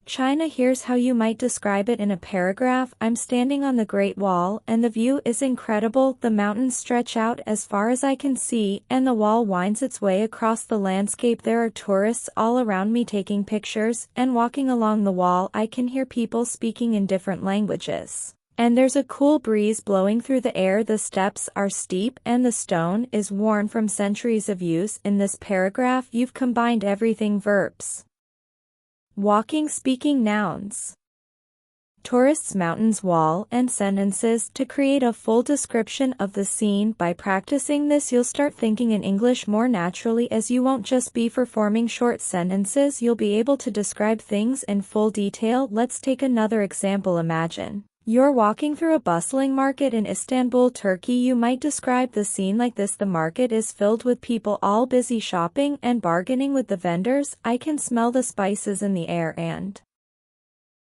China. Here's how you might describe it in a paragraph. I'm standing on the Great Wall, and the view is incredible. The mountains stretch out as far as I can see, and the wall winds its way across the landscape. There are tourists all around me taking pictures, and walking along the wall I can hear people speaking in different languages. And there's a cool breeze blowing through the air. The steps are steep, and the stone is worn from centuries of use. In this paragraph, you've combined everything: verbs, walking, speaking, nouns, tourists, mountains, wall, and sentences. To create a full description of the scene, by practicing this, you'll start thinking in English more naturally, as you won't just be performing short sentences, you'll be able to describe things in full detail. Let's take another example. Imagine you're walking through a bustling market in Istanbul, Turkey. You might describe the scene like this: the market is filled with people, all busy shopping and bargaining with the vendors. I can smell the spices in the air, and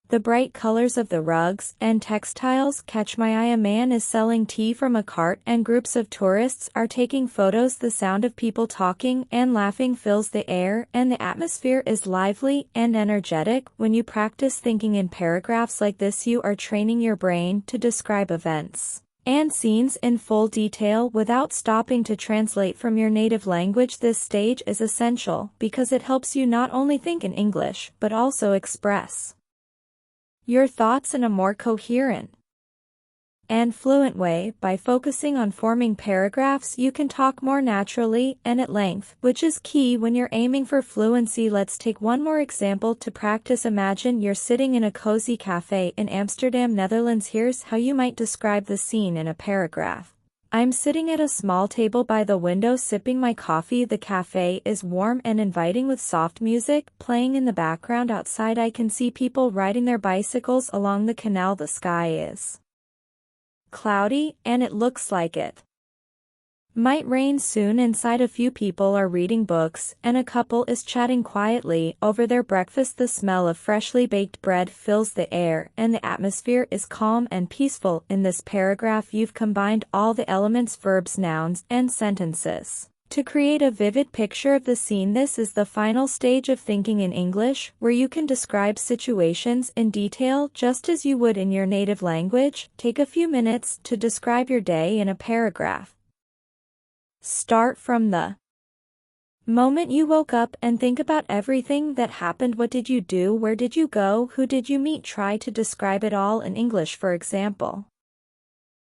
the bright colors of the rugs and textiles catch my eye. A man is selling tea from a cart, and groups of tourists are taking photos. The sound of people talking and laughing fills the air, and the atmosphere is lively and energetic. When you practice thinking in paragraphs like this, you are training your brain to describe events and scenes in full detail without stopping to translate from your native language. This stage is essential because it helps you not only think in English, but also express your thoughts in a more coherent and fluent way. By focusing on forming paragraphs, you can talk more naturally and at length, which is key when you're aiming for fluency. Let's take one more example to practice. Imagine you're sitting in a cozy cafe in Amsterdam, Netherlands. Here's how you might describe the scene in a paragraph. I'm sitting at a small table by the window sipping my coffee. The cafe is warm and inviting with soft music playing in the background. Outside I can see people riding their bicycles along the canal. The sky is cloudy, and it looks like it might rain soon. Inside, a few people are reading books, and a couple is chatting quietly over their breakfast. The smell of freshly baked bread fills the air, and the atmosphere is calm and peaceful. In this paragraph, you've combined all the elements: verbs, nouns, and sentences to create a vivid picture of the scene. This is the final stage of thinking in English, where you can describe situations in detail just as you would in your native language. Take a few minutes to describe your day in a paragraph. Start from the moment you woke up and think about everything that happened. What did you do? Where did you go? Who did you meet? Try to describe it all in English. For example,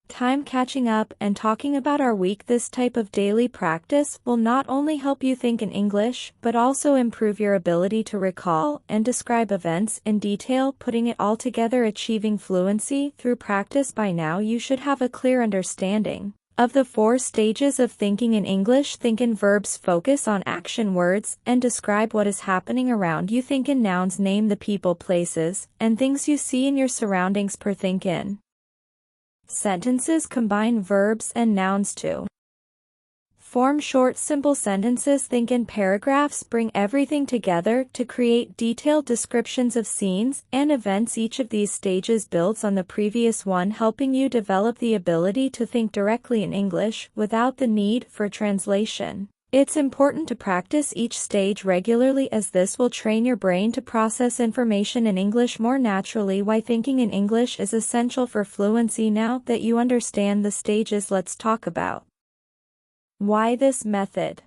time catching up and talking about our week. This type of daily practice will not only help you think in English, but also improve your ability to recall and describe events in detail. Putting it all together, achieving fluency through practice. By now you should have a clear understanding of the 4 stages of thinking in English. Think in verbs, focus on action words, and describe what is happening around you. Think in nouns, name the people, places, and things you see in your surroundings. Think in sentences, combine verbs and nouns to form short, simple sentences. Think in paragraphs, bring everything together to create detailed descriptions of scenes and events. Each of these stages builds on the previous one, helping you develop the ability to think directly in English without the need for translation. It's important to practice each stage regularly, as this will train your brain to process information in English more naturally. Why thinking in English is essential for fluency. Now that you understand the stages, let's talk about why this method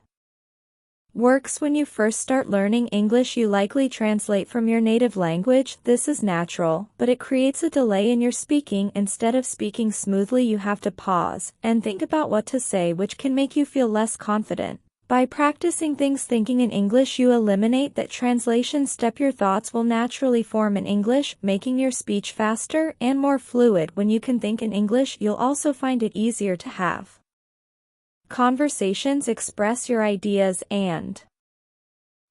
works. When you first start learning English, you likely translate from your native language. This is natural, but it creates a delay in your speaking. Instead of speaking smoothly, you have to pause and think about what to say, which can make you feel less confident. By practicing thinking in English, you eliminate that translation step. Your thoughts will naturally form in English, making your speech faster and more fluid. When you can think in English, you'll also find it easier to have conversations, express your ideas, and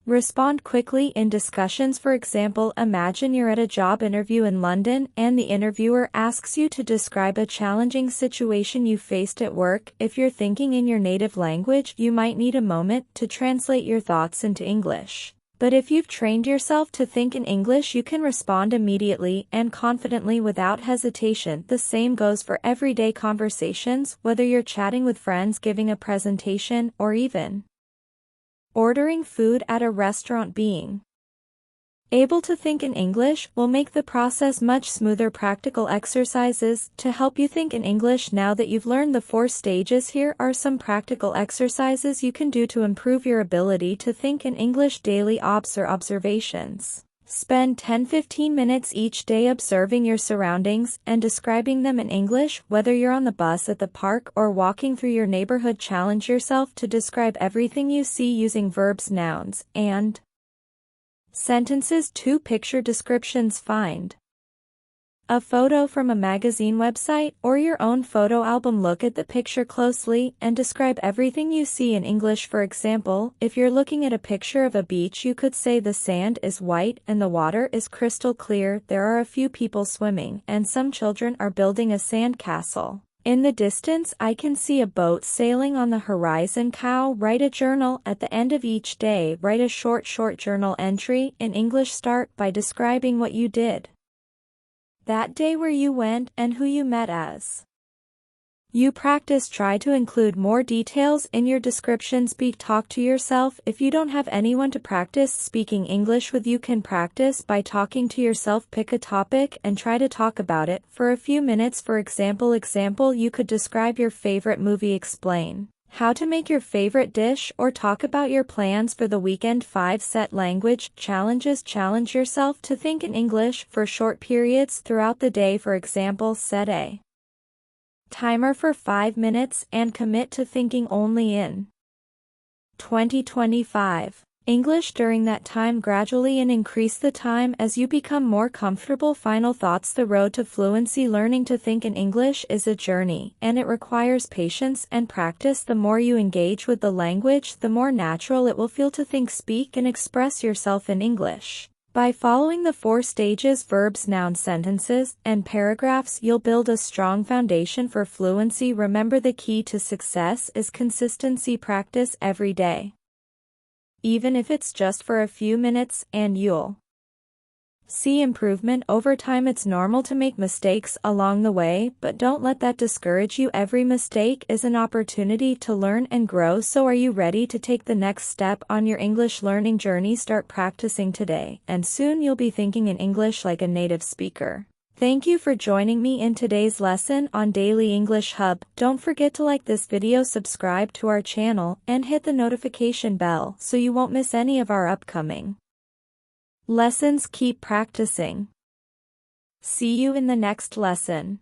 respond quickly in discussions. For example, imagine you're at a job interview in London, and the interviewer asks you to describe a challenging situation you faced at work. If you're thinking in your native language, you might need a moment to translate your thoughts into English. But if you've trained yourself to think in English, you can respond immediately and confidently without hesitation. The same goes for everyday conversations, whether you're chatting with friends, giving a presentation, or even ordering food at a restaurant. Being Able to think in English will make the process much smoother. Practical exercises to help you think in English. Now that you've learned the 4 stages, here are some practical exercises you can do to improve your ability to think in English. Daily observations. Spend 10-15 minutes each day observing your surroundings and describing them in English. Whether you're on the bus, at the park, or walking through your neighborhood, challenge yourself to describe everything you see using verbs, nouns, and sentences. 2 picture descriptions. Find a photo from a magazine website or your own photo album. Look at the picture closely and describe everything you see in English. For example, if you're looking at a picture of a beach, you could say the sand is white and the water is crystal clear. There are a few people swimming and some children are building a sand castle. In the distance, I can see a boat sailing on the horizon. Write a journal. At the end of each day, write a short journal entry in English. Start by describing what you did that day, where you went, and who you met as you practice. Try to include more details in your descriptions. Talk to yourself. If you don't have anyone to practice speaking English with, you can practice by talking to yourself. Pick a topic and try to talk about it for a few minutes. For example, you could describe your favorite movie, explain how to make your favorite dish, or talk about your plans for the weekend. 5 set language challenges. Challenge yourself to think in English for short periods throughout the day. For example, set a timer for 5 minutes and commit to thinking only in 20-25 English during that time gradually, and increase the time as you become more comfortable. Final thoughts. The road to fluency. Learning to think in English is a journey, and it requires patience and practice. The more you engage with the language, the more natural it will feel to think, speak, and express yourself in English. By following the 4 stages, verbs, nouns, sentences, and paragraphs, you'll build a strong foundation for fluency. Remember, the key to success is consistency. Practice every day, even if it's just for a few minutes, and you'll see improvement over time. It's normal to make mistakes along the way, but don't let that discourage you. Every mistake is an opportunity to learn and grow. So are you ready to take the next step on your English learning journey? Start practicing today, and soon you'll be thinking in English like a native speaker. Thank you for joining me in today's lesson on Daily English Hub. Don't forget to like this video, subscribe to our channel, and hit the notification bell so you won't miss any of our upcoming lessons. Keep practicing. See you in the next lesson.